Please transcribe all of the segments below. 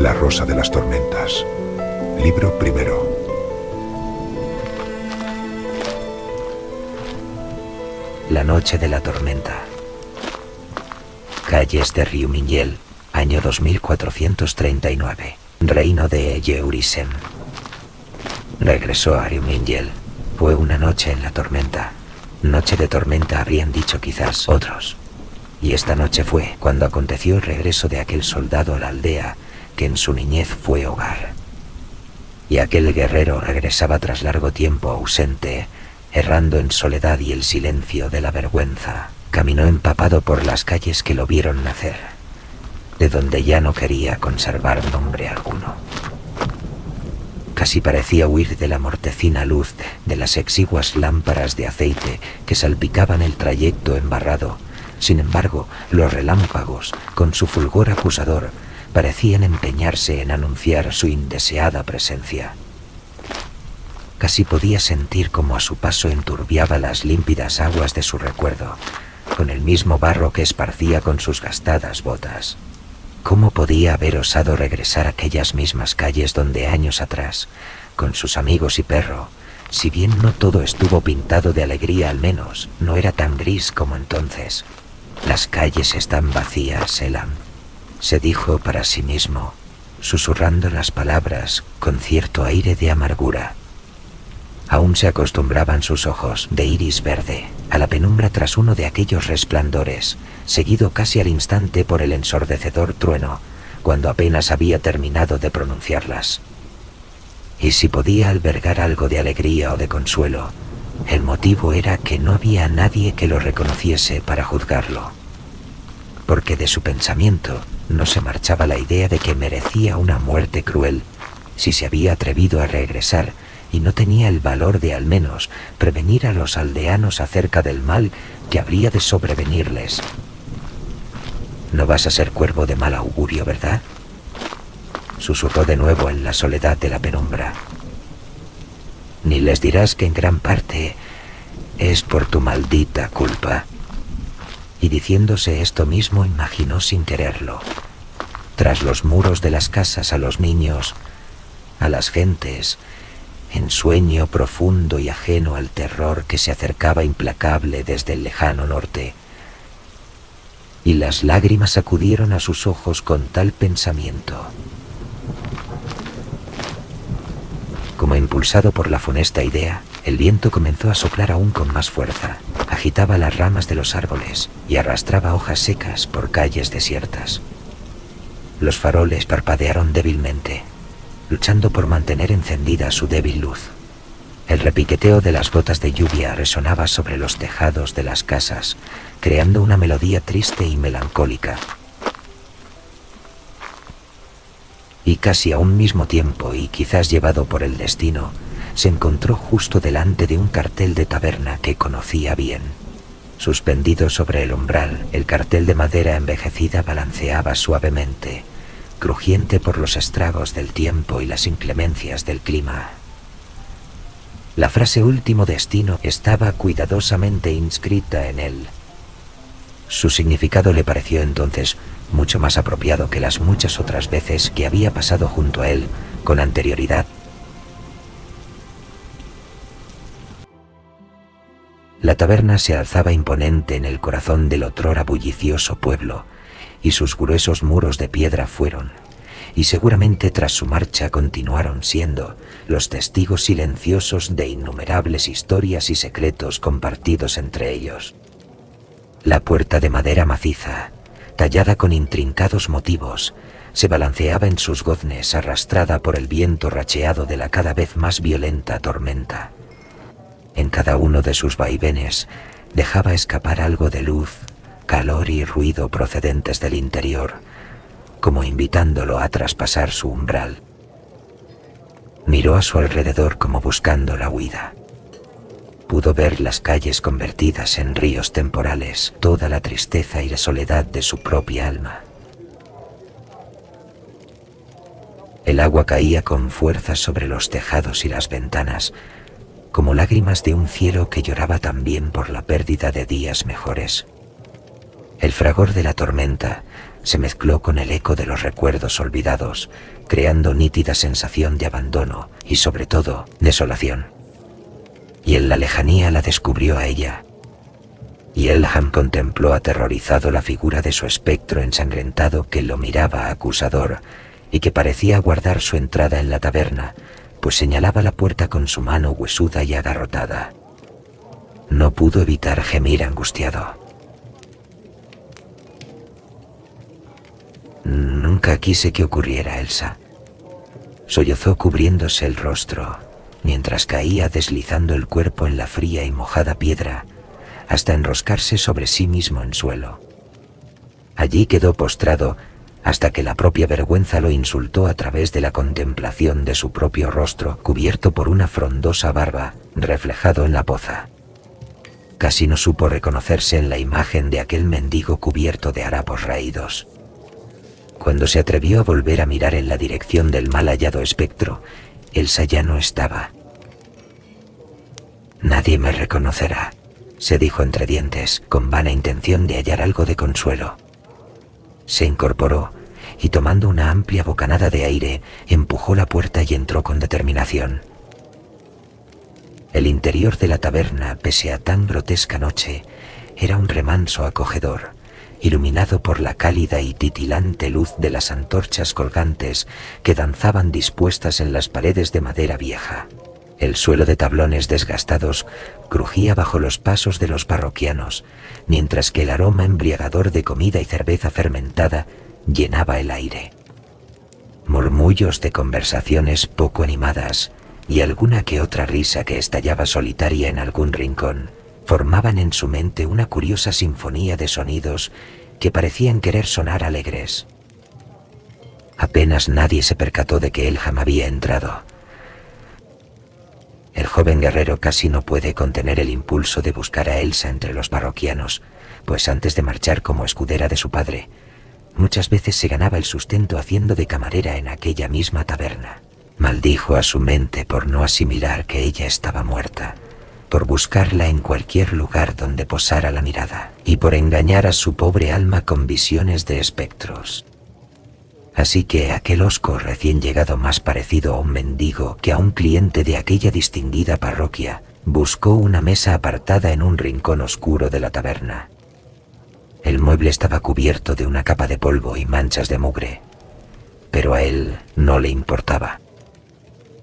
La rosa de las tormentas. Libro primero. La noche de la tormenta. Calles de Riumingel, año 2439. Reino de Yeurisen. Regresó a Riumingel. Fue una noche en la tormenta. Noche de tormenta habrían dicho quizás otros. Y esta noche fue cuando aconteció el regreso de aquel soldado a la aldea que en su niñez fue hogar. Y aquel guerrero regresaba tras largo tiempo ausente, errando en soledad y el silencio de la vergüenza. Caminó empapado por las calles que lo vieron nacer, de donde ya no quería conservar nombre alguno. Casi parecía huir de la mortecina luz de las exiguas lámparas de aceite que salpicaban el trayecto embarrado. Sin embargo, los relámpagos, con su fulgor acusador, parecían empeñarse en anunciar su indeseada presencia. Casi podía sentir cómo a su paso enturbiaba las límpidas aguas de su recuerdo, con el mismo barro que esparcía con sus gastadas botas. ¿Cómo podía haber osado regresar a aquellas mismas calles donde años atrás, con sus amigos y perro, si bien no todo estuvo pintado de alegría, al menos no era tan gris como entonces? Las calles están vacías, Elam, se dijo para sí mismo, susurrando las palabras con cierto aire de amargura. Aún se acostumbraban sus ojos, de iris verde, a la penumbra tras uno de aquellos resplandores, seguido casi al instante por el ensordecedor trueno, cuando apenas había terminado de pronunciarlas. Y si podía albergar algo de alegría o de consuelo, el motivo era que no había nadie que lo reconociese para juzgarlo, porque de su pensamiento no se marchaba la idea de que merecía una muerte cruel si se había atrevido a regresar y no tenía el valor de al menos prevenir a los aldeanos acerca del mal que habría de sobrevenirles. «No vas a ser cuervo de mal augurio, ¿verdad?», susurró de nuevo en la soledad de la penumbra. «Ni les dirás que en gran parte es por tu maldita culpa». Y diciéndose esto mismo imaginó sin quererlo, tras los muros de las casas, a los niños, a las gentes, en sueño profundo y ajeno al terror que se acercaba implacable desde el lejano norte. Y las lágrimas acudieron a sus ojos con tal pensamiento. Como impulsado por la funesta idea, el viento comenzó a soplar aún con más fuerza. Agitaba las ramas de los árboles y arrastraba hojas secas por calles desiertas. Los faroles parpadearon débilmente, luchando por mantener encendida su débil luz. El repiqueteo de las gotas de lluvia resonaba sobre los tejados de las casas, creando una melodía triste y melancólica. Y casi a un mismo tiempo, y quizás llevado por el destino, se encontró justo delante de un cartel de taberna que conocía bien. Suspendido sobre el umbral, el cartel de madera envejecida balanceaba suavemente, crujiente por los estragos del tiempo y las inclemencias del clima. La frase último destino estaba cuidadosamente inscrita en él. Su significado le pareció entonces mucho más apropiado que las muchas otras veces que había pasado junto a él con anterioridad. La taberna se alzaba imponente en el corazón del otrora bullicioso pueblo, y sus gruesos muros de piedra fueron, y seguramente tras su marcha continuaron siendo, los testigos silenciosos de innumerables historias y secretos compartidos entre ellos. La puerta de madera maciza, tallada con intrincados motivos, se balanceaba en sus goznes arrastrada por el viento racheado de la cada vez más violenta tormenta. En cada uno de sus vaivenes dejaba escapar algo de luz, calor y ruido procedentes del interior, como invitándolo a traspasar su umbral. Miró a su alrededor como buscando la huida. Pudo ver las calles convertidas en ríos temporales, toda la tristeza y la soledad de su propia alma. El agua caía con fuerza sobre los tejados y las ventanas, como lágrimas de un cielo que lloraba también por la pérdida de días mejores. El fragor de la tormenta se mezcló con el eco de los recuerdos olvidados, creando nítida sensación de abandono y, sobre todo, desolación. Y en la lejanía la descubrió a ella. Y Elham contempló aterrorizado la figura de su espectro ensangrentado que lo miraba acusador y que parecía guardar su entrada en la taberna, pues señalaba la puerta con su mano huesuda y agarrotada. No pudo evitar gemir angustiado. Nunca quise que ocurriera, Elsa. Sollozó cubriéndose el rostro, mientras caía deslizando el cuerpo en la fría y mojada piedra, hasta enroscarse sobre sí mismo en suelo. Allí quedó postrado hasta que la propia vergüenza lo insultó a través de la contemplación de su propio rostro cubierto por una frondosa barba reflejado en la poza. Casi no supo reconocerse en la imagen de aquel mendigo cubierto de harapos raídos. Cuando se atrevió a volver a mirar en la dirección del mal hallado espectro, Elsa ya no estaba. «Nadie me reconocerá», se dijo entre dientes, con vana intención de hallar algo de consuelo. Se incorporó y, tomando una amplia bocanada de aire, empujó la puerta y entró con determinación. El interior de la taberna, pese a tan grotesca noche, era un remanso acogedor, iluminado por la cálida y titilante luz de las antorchas colgantes que danzaban dispuestas en las paredes de madera vieja. El suelo de tablones desgastados crujía bajo los pasos de los parroquianos, mientras que el aroma embriagador de comida y cerveza fermentada llenaba el aire. Murmullos de conversaciones poco animadas y alguna que otra risa que estallaba solitaria en algún rincón formaban en su mente una curiosa sinfonía de sonidos que parecían querer sonar alegres. Apenas nadie se percató de que Elham había entrado. El joven guerrero casi no puede contener el impulso de buscar a Elsa entre los parroquianos, pues antes de marchar como escudera de su padre, muchas veces se ganaba el sustento haciendo de camarera en aquella misma taberna. Maldijo a su mente por no asimilar que ella estaba muerta, por buscarla en cualquier lugar donde posara la mirada y por engañar a su pobre alma con visiones de espectros. Así que aquel hosco recién llegado, más parecido a un mendigo que a un cliente de aquella distinguida parroquia, buscó una mesa apartada en un rincón oscuro de la taberna. El mueble estaba cubierto de una capa de polvo y manchas de mugre, pero a él no le importaba.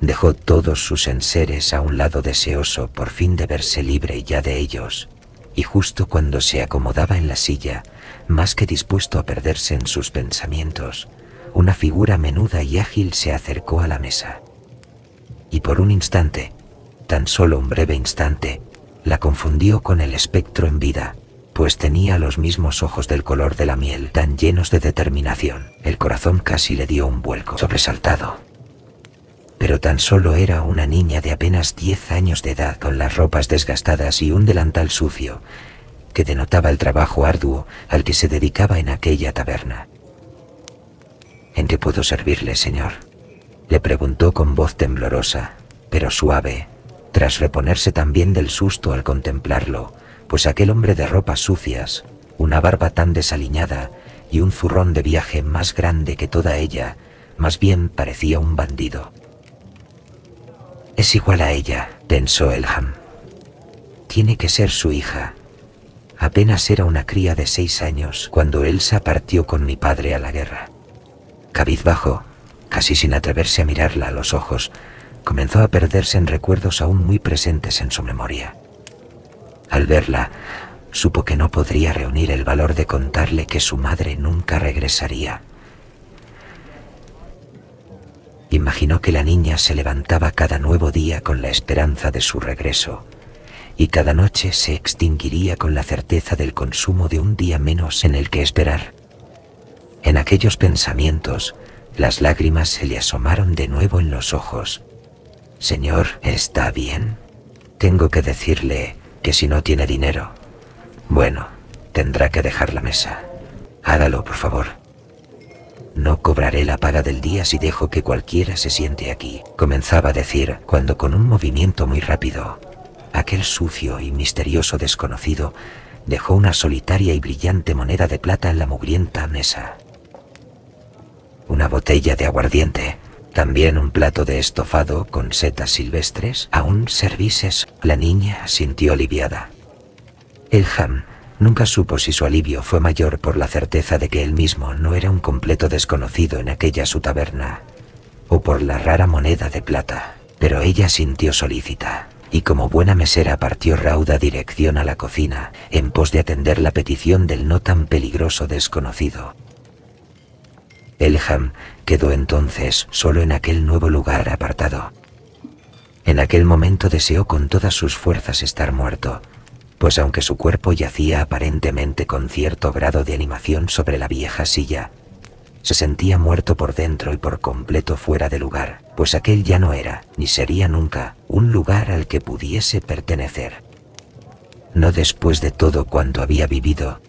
Dejó todos sus enseres a un lado deseoso por fin de verse libre ya de ellos, y justo cuando se acomodaba en la silla, más que dispuesto a perderse en sus pensamientos, una figura menuda y ágil se acercó a la mesa. Y por un instante, tan solo un breve instante, la confundió con el espectro en vida, pues tenía los mismos ojos del color de la miel, tan llenos de determinación. El corazón casi le dio un vuelco, sobresaltado. Pero tan solo era una niña de apenas 10 años de edad, con las ropas desgastadas y un delantal sucio, que denotaba el trabajo arduo al que se dedicaba en aquella taberna. «¿En qué puedo servirle, señor?», le preguntó con voz temblorosa, pero suave, tras reponerse también del susto al contemplarlo, pues aquel hombre de ropas sucias, una barba tan desaliñada y un zurrón de viaje más grande que toda ella, más bien parecía un bandido. «Es igual a ella», pensó Elham. «Tiene que ser su hija. Apenas era una cría de 6 años cuando Elsa partió con mi padre a la guerra». Cabizbajo, casi sin atreverse a mirarla a los ojos, comenzó a perderse en recuerdos aún muy presentes en su memoria. Al verla, supo que no podría reunir el valor de contarle que su madre nunca regresaría. Imaginó que la niña se levantaba cada nuevo día con la esperanza de su regreso, y cada noche se extinguiría con la certeza del consumo de un día menos en el que esperar. En aquellos pensamientos, las lágrimas se le asomaron de nuevo en los ojos. «Señor, ¿está bien? Tengo que decirle que si no tiene dinero, bueno, tendrá que dejar la mesa. Hágalo, por favor». «No cobraré la paga del día si dejo que cualquiera se siente aquí», comenzaba a decir, cuando con un movimiento muy rápido, aquel sucio y misterioso desconocido dejó una solitaria y brillante moneda de plata en la mugrienta mesa. Una botella de aguardiente, también un plato de estofado con setas silvestres, aún servises. La niña sintió aliviada. Elham nunca supo si su alivio fue mayor por la certeza de que él mismo no era un completo desconocido en aquella su taberna, o por la rara moneda de plata, pero ella sintió solícita, y como buena mesera partió rauda dirección a la cocina, en pos de atender la petición del no tan peligroso desconocido. Elham quedó entonces solo en aquel nuevo lugar apartado. En aquel momento deseó con todas sus fuerzas estar muerto, pues aunque su cuerpo yacía aparentemente con cierto grado de animación sobre la vieja silla, se sentía muerto por dentro y por completo fuera de lugar, pues aquel ya no era, ni sería nunca, un lugar al que pudiese pertenecer. No después de todo cuanto había vivido.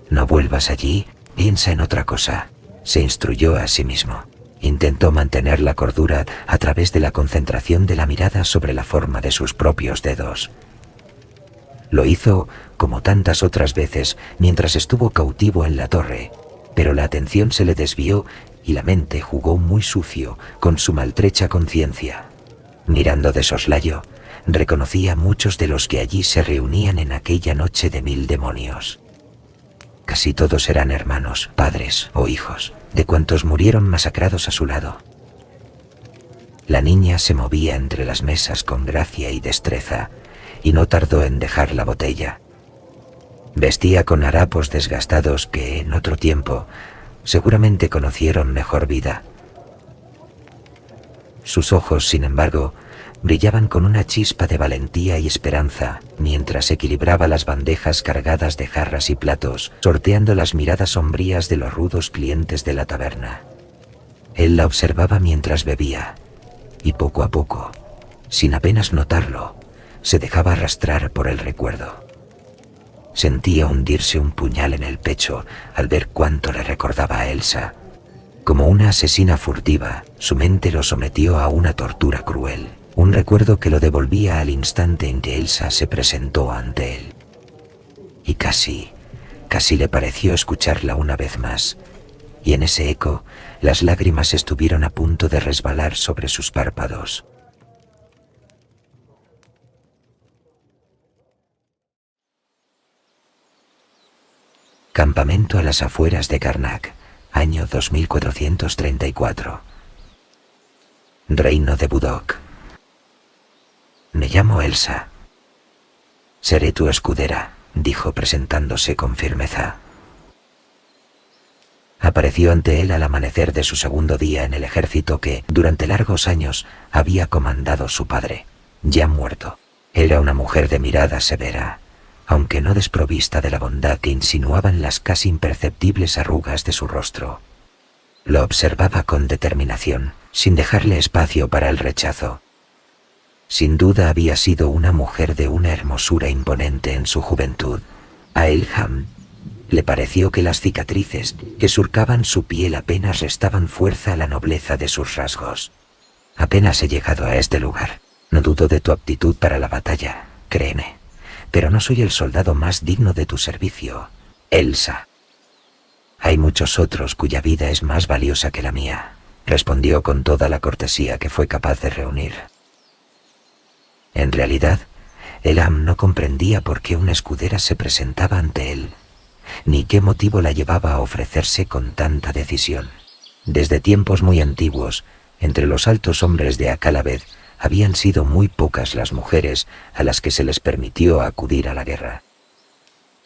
No vuelvas allí, piensa en otra cosa, se instruyó a sí mismo. Intentó mantener la cordura a través de la concentración de la mirada sobre la forma de sus propios dedos. Lo hizo, como tantas otras veces, mientras estuvo cautivo en la torre, pero la atención se le desvió y la mente jugó muy sucio con su maltrecha conciencia. Mirando de soslayo, reconocía a muchos de los que allí se reunían en aquella noche de 1000 demonios. Casi todos eran hermanos, padres o hijos, de cuantos murieron masacrados a su lado. La niña se movía entre las mesas con gracia y destreza, y no tardó en dejar la botella. Vestía con harapos desgastados que, en otro tiempo, seguramente conocieron mejor vida. Sus ojos, sin embargo, brillaban con una chispa de valentía y esperanza, mientras equilibraba las bandejas cargadas de jarras y platos, sorteando las miradas sombrías de los rudos clientes de la taberna. Él la observaba mientras bebía, y poco a poco, sin apenas notarlo, se dejaba arrastrar por el recuerdo. Sentía hundirse un puñal en el pecho al ver cuánto le recordaba a Elsa. Como una asesina furtiva, su mente lo sometió a una tortura cruel, un recuerdo que lo devolvía al instante en que Elsa se presentó ante él. Y casi le pareció escucharla una vez más, y en ese eco las lágrimas estuvieron a punto de resbalar sobre sus párpados. Campamento a las afueras de Karnak, año 2434. Reino de Budok. Me llamo Elsa. Seré tu escudera, dijo presentándose con firmeza. Apareció ante él al amanecer de su segundo día en el ejército que, durante largos años, había comandado su padre, ya muerto. Era una mujer de mirada severa, aunque no desprovista de la bondad que insinuaban las casi imperceptibles arrugas de su rostro. Lo observaba con determinación, sin dejarle espacio para el rechazo. Sin duda había sido una mujer de una hermosura imponente en su juventud. A Elham le pareció que las cicatrices que surcaban su piel apenas restaban fuerza a la nobleza de sus rasgos. Apenas he llegado a este lugar. No dudo de tu aptitud para la batalla, créeme. Pero no soy el soldado más digno de tu servicio, Elsa. Hay muchos otros cuya vida es más valiosa que la mía, respondió con toda la cortesía que fue capaz de reunir. En realidad, Elham no comprendía por qué una escudera se presentaba ante él, ni qué motivo la llevaba a ofrecerse con tanta decisión. Desde tiempos muy antiguos, entre los altos hombres de Akálabed, habían sido muy pocas las mujeres a las que se les permitió acudir a la guerra.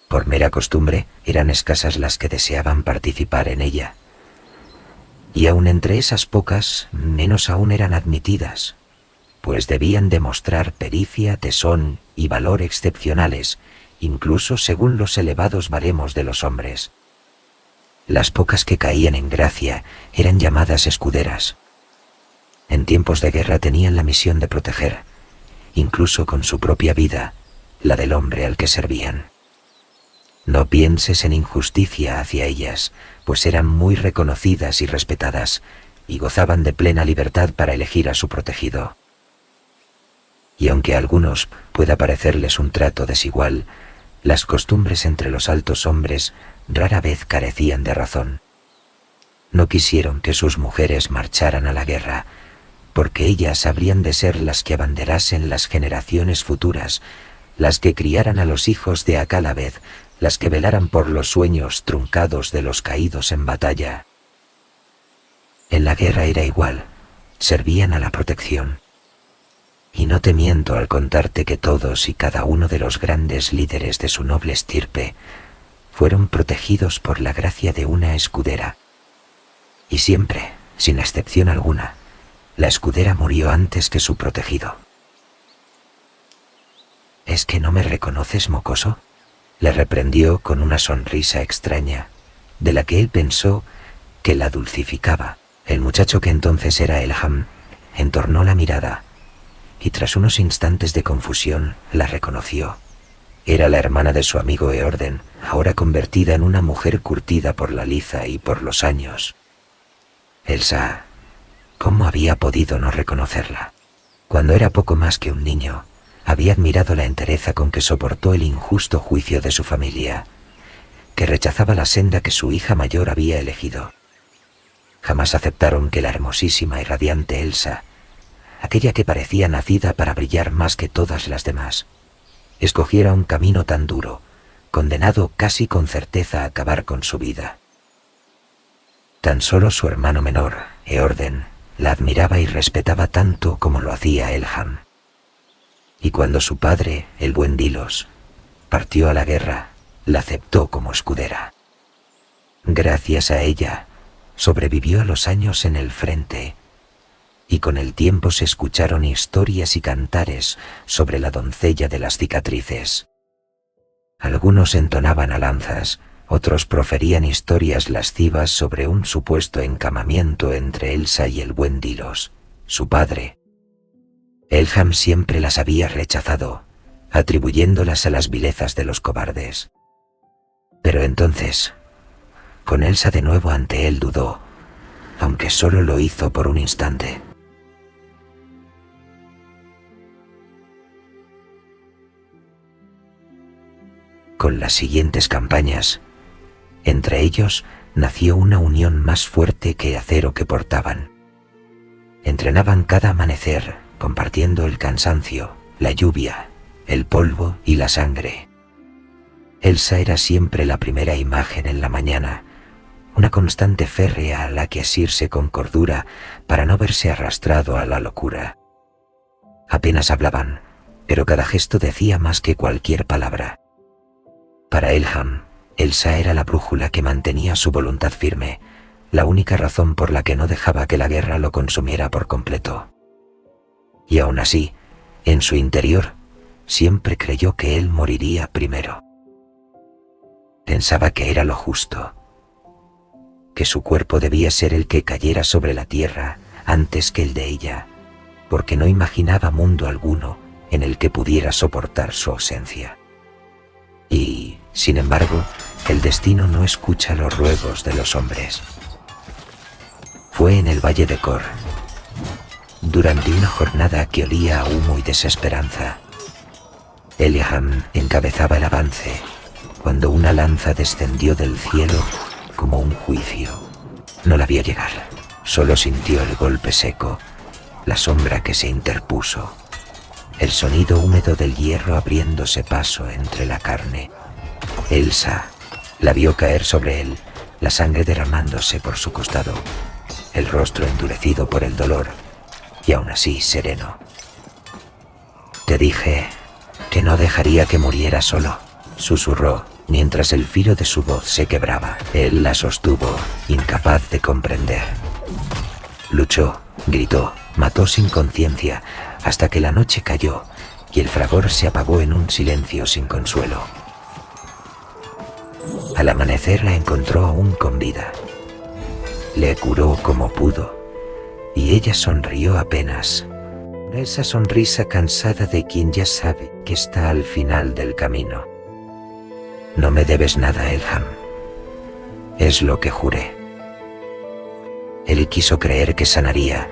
Por mera costumbre, eran escasas las que deseaban participar en ella. Y aun entre esas pocas, menos aún eran admitidas, pues debían demostrar pericia, tesón y valor excepcionales, incluso según los elevados baremos de los hombres. Las pocas que caían en gracia eran llamadas escuderas. En tiempos de guerra tenían la misión de proteger, incluso con su propia vida, la del hombre al que servían. No pienses en injusticia hacia ellas, pues eran muy reconocidas y respetadas, y gozaban de plena libertad para elegir a su protegido. Y aunque a algunos pueda parecerles un trato desigual, Las costumbres entre los altos hombres rara vez carecían de razón. No quisieron que sus mujeres marcharan a la guerra, porque ellas habrían de ser las que abanderasen las generaciones futuras, las que criaran a los hijos de Akalabeth, las que velaran por los sueños truncados de los caídos en batalla. En la guerra era igual, servían a la protección. Y no te miento al contarte que todos y cada uno de los grandes líderes de su noble estirpe fueron protegidos por la gracia de una escudera. Y siempre, sin excepción alguna, la escudera murió antes que su protegido. ¿Es que no me reconoces, mocoso?, le reprendió con una sonrisa extraña, de la que él pensó que la dulcificaba. El muchacho, que entonces era Elham, entornó la mirada y tras unos instantes de confusión la reconoció. Era la hermana de su amigo Eorden, ahora convertida en una mujer curtida por la liza y por los años. Elsa, ¿cómo había podido no reconocerla? Cuando era poco más que un niño, había admirado la entereza con que soportó el injusto juicio de su familia, que rechazaba la senda que su hija mayor había elegido. Jamás aceptaron que la hermosísima y radiante Elsa, aquella que parecía nacida para brillar más que todas las demás, escogiera un camino tan duro, condenado casi con certeza a acabar con su vida. Tan solo su hermano menor, Eorden, la admiraba y respetaba tanto como lo hacía Elham. Y cuando su padre, el buen Dilos, partió a la guerra, la aceptó como escudera. Gracias a ella, sobrevivió a los años en el frente, y con el tiempo se escucharon historias y cantares sobre la doncella de las cicatrices. Algunos entonaban alabanzas, otros proferían historias lascivas sobre un supuesto encamamiento entre Elsa y el buen Dilos, su padre. Elham siempre las había rechazado, atribuyéndolas a las vilezas de los cobardes. Pero entonces, con Elsa de nuevo ante él, dudó, aunque solo lo hizo por un instante. Con las siguientes campañas, entre ellos nació una unión más fuerte que el acero que portaban. Entrenaban cada amanecer, compartiendo el cansancio, la lluvia, el polvo y la sangre. Elsa era siempre la primera imagen en la mañana, una constante férrea a la que asirse con cordura para no verse arrastrado a la locura. Apenas hablaban, pero cada gesto decía más que cualquier palabra. Para Elham, Elsa era la brújula que mantenía su voluntad firme, la única razón por la que no dejaba que la guerra lo consumiera por completo. Y aún así, en su interior, siempre creyó que él moriría primero. Pensaba que era lo justo, que su cuerpo debía ser el que cayera sobre la tierra antes que el de ella, porque no imaginaba mundo alguno en el que pudiera soportar su ausencia. Y, sin embargo, el destino no escucha los ruegos de los hombres. Fue en el valle de Kor, durante una jornada que olía a humo y desesperanza. Elham encabezaba el avance, cuando una lanza descendió del cielo como un juicio. No la vio llegar, solo sintió el golpe seco, la sombra que se interpuso, el sonido húmedo del hierro abriéndose paso entre la carne. Elsa la vio caer sobre él, la sangre derramándose por su costado, el rostro endurecido por el dolor, y aún así sereno. «Te dije que no dejaría que muriera solo», susurró, mientras el filo de su voz se quebraba. Él la sostuvo, incapaz de comprender. Luchó, gritó, mató sin conciencia, hasta que la noche cayó y el fragor se apagó en un silencio sin consuelo. Al amanecer la encontró aún con vida. Le curó como pudo, y ella sonrió apenas. Esa sonrisa cansada de quien ya sabe que está al final del camino. «No me debes nada, Elham. Es lo que juré». Él quiso creer que sanaría,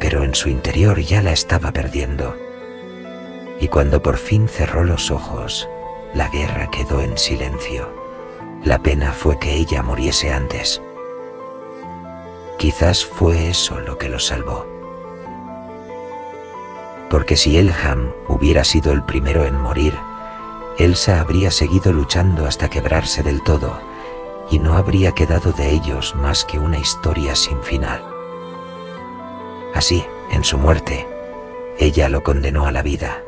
pero en su interior ya la estaba perdiendo. Y cuando por fin cerró los ojos, la guerra quedó en silencio. La pena fue que ella muriese antes. Quizás fue eso lo que los salvó. Porque si Elham hubiera sido el primero en morir, Elsa habría seguido luchando hasta quebrarse del todo, y no habría quedado de ellos más que una historia sin final. Así, en su muerte, ella lo condenó a la vida,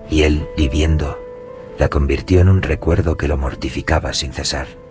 y él, viviendo, la convirtió en un recuerdo que lo mortificaba sin cesar.